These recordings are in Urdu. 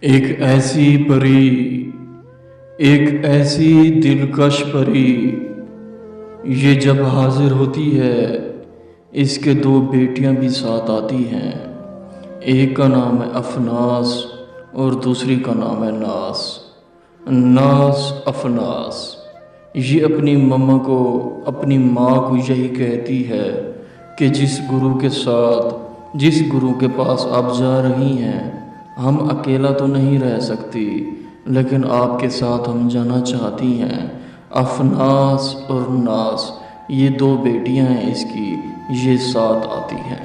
ایک ایسی پری، ایک ایسی دلکش پری، یہ جب حاضر ہوتی ہے اس کے دو بیٹیاں بھی ساتھ آتی ہیں۔ ایک کا نام ہے افناس اور دوسری کا نام ہے ناس۔ ناس افناس یہ اپنی ماں کو یہی کہتی ہے کہ جس گرو کے ساتھ، جس گرو کے پاس آپ جا رہی ہیں، ہم اکیلا تو نہیں رہ سکتی، لیکن آپ کے ساتھ ہم جانا چاہتی ہیں۔ افناس اور ناس یہ دو بیٹیاں ہیں اس کی، یہ ساتھ آتی ہیں۔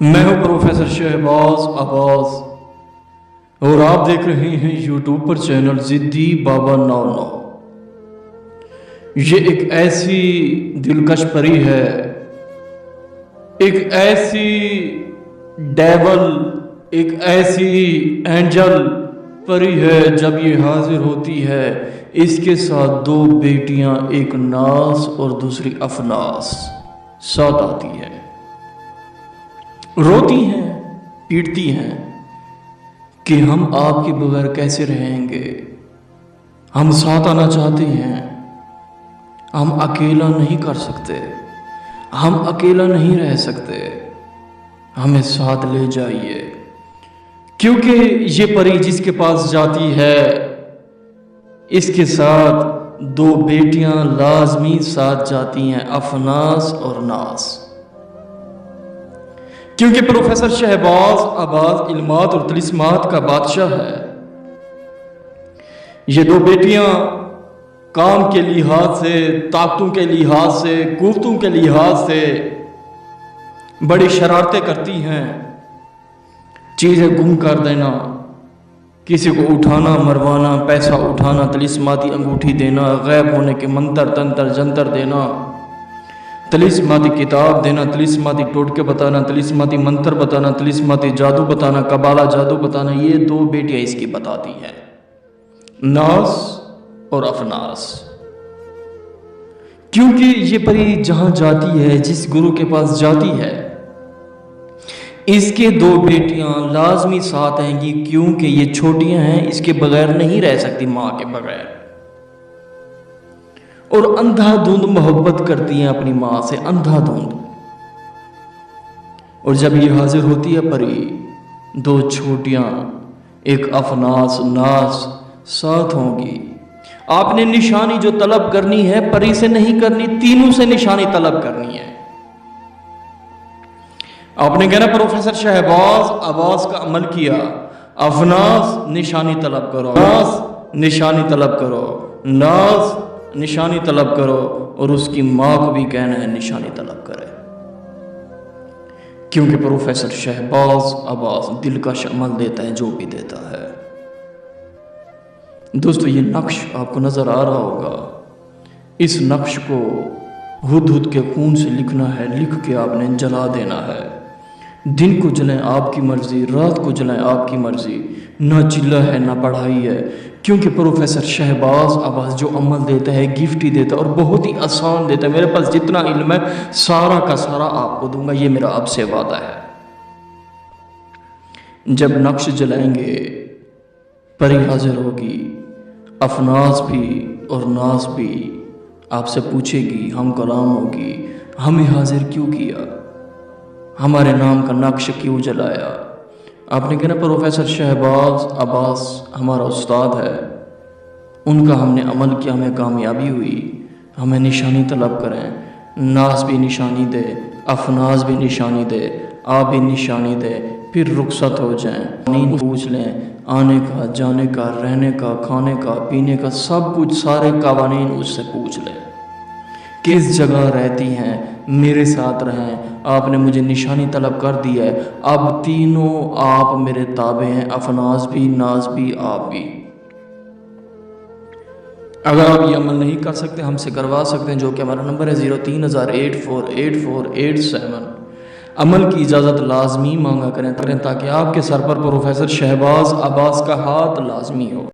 میں ہوں پروفیسر شہباز عباس اور آپ دیکھ رہے ہیں یوٹیوب پر چینل ضدی بابا 99۔ یہ ایک ایسی دلکش پری ہے، ایک ایسی ڈیول، ایک ایسی اینجل پری ہے۔ جب یہ حاضر ہوتی ہے اس کے ساتھ دو بیٹیاں، ایک ناس اور دوسری افناس ساتھ آتی ہے، روتی ہیں، پیٹتی ہیں کہ ہم آپ کے بغیر کیسے رہیں گے، ہم ساتھ آنا چاہتے ہیں، ہم اکیلا نہیں کر سکتے، ہم اکیلا نہیں رہ سکتے، ہمیں ساتھ لے جائیے۔ کیونکہ یہ پری جس کے پاس جاتی ہے اس کے ساتھ دو بیٹیاں لازمی ساتھ جاتی ہیں، افناس اور ناس۔ کیونکہ پروفیسر شہباز عباس علمات اور طلسمات کا بادشاہ ہے۔ یہ دو بیٹیاں کام کے لحاظ سے، طاقتوں کے لحاظ سے، قوتوں کے لحاظ سے بڑی شرارتیں کرتی ہیں۔ چیزیں گم کر دینا، کسی کو اٹھانا مروانا، پیسہ اٹھانا، طلسماتی انگوٹھی دینا، غائب ہونے کے منتر تنتر جنتر دینا، طلسماتی کتاب دینا، طلسماتی ٹوٹکے بتانا، طلسماتی منتر بتانا، طلسماتی جادو بتانا، قبالہ جادو بتانا، یہ دو بیٹیاں اس کی بتاتی ہیں، ناس اور افناس۔ کیونکہ یہ پری جہاں جاتی ہے، جس گرو کے پاس جاتی ہے، اس کے دو بیٹیاں لازمی ساتھ آئیں گی، کیونکہ یہ چھوٹیاں ہیں، اس کے بغیر نہیں رہ سکتی، ماں کے بغیر، اور اندھا دھند محبت کرتی ہیں اپنی ماں سے، اندھا دھند۔ اور جب یہ حاضر ہوتی ہے پری، دو چھوٹیاں، ایک افناس ناس ساتھ ہوں گی۔ آپ نے نشانی جو طلب کرنی ہے پری سے نہیں کرنی، تینوں سے نشانی طلب کرنی ہے۔ آپ نے کہنا پروفیسر شہباز عباس کا عمل کیا، افناس نشانی طلب کرو، ناس نشانی طلب کرو، ناس نشانی طلب کرو، اور اس کی ماں کو بھی کہنا ہے نشانی طلب کرے۔ کیونکہ پروفیسر شہباز عباس دلکش عمل دیتا ہے، جو بھی دیتا ہے۔ دوستو یہ نقش آپ کو نظر آ رہا ہوگا، اس نقش کو ہدہد کے خون سے لکھنا ہے، لکھ کے آپ نے جلا دینا ہے۔ دن کو جلائیں آپ کی مرضی، رات کو جلائیں آپ کی مرضی، نہ چلہ ہے نہ پڑھائی ہے۔ کیونکہ پروفیسر شہباز عباس جو عمل دیتا ہے گفٹ ہی دیتا ہے، اور بہت ہی آسان دیتا ہے۔ میرے پاس جتنا علم ہے سارا کا سارا آپ کو دوں گا، یہ میرا آپ سے وعدہ ہے۔ جب نقش جلائیں گے پری حاضر ہوگی، افناس بھی اور ناس بھی آپ سے پوچھے گی، ہم کلام ہوگی، ہمیں حاضر کیوں کیا، ہمارے نام کا نقش کیوں جلایا۔ آپ نے کہنا پروفیسر شہباز عباس ہمارا استاد ہے، ان کا ہم نے عمل کیا، ہمیں کامیابی ہوئی، ہمیں نشانی طلب کریں۔ ناس بھی نشانی دے، افناس بھی نشانی دے، آپ بھی نشانی دے، پھر رخصت ہو جائیں۔ نہیں پوچھ لیں آنے کا، جانے کا، رہنے کا، کھانے کا، پینے کا، سب کچھ، سارے قوانین اس سے پوچھ لیں، کس جگہ رہتی ہیں، میرے ساتھ رہیں۔ آپ نے مجھے نشانی طلب کر دی ہے، اب تینوں آپ میرے تابع ہیں، افناس بھی، ناس بھی، آپ بھی۔ اگر آپ یہ عمل نہیں کر سکتے ہم سے کروا سکتے ہیں، جو کہ ہمارا نمبر ہے 03,084,84,87۔ عمل کی اجازت لازمی مانگا کریں تاکہ آپ کے سر پر پروفیسر شہباز عباس کا ہاتھ لازمی ہو۔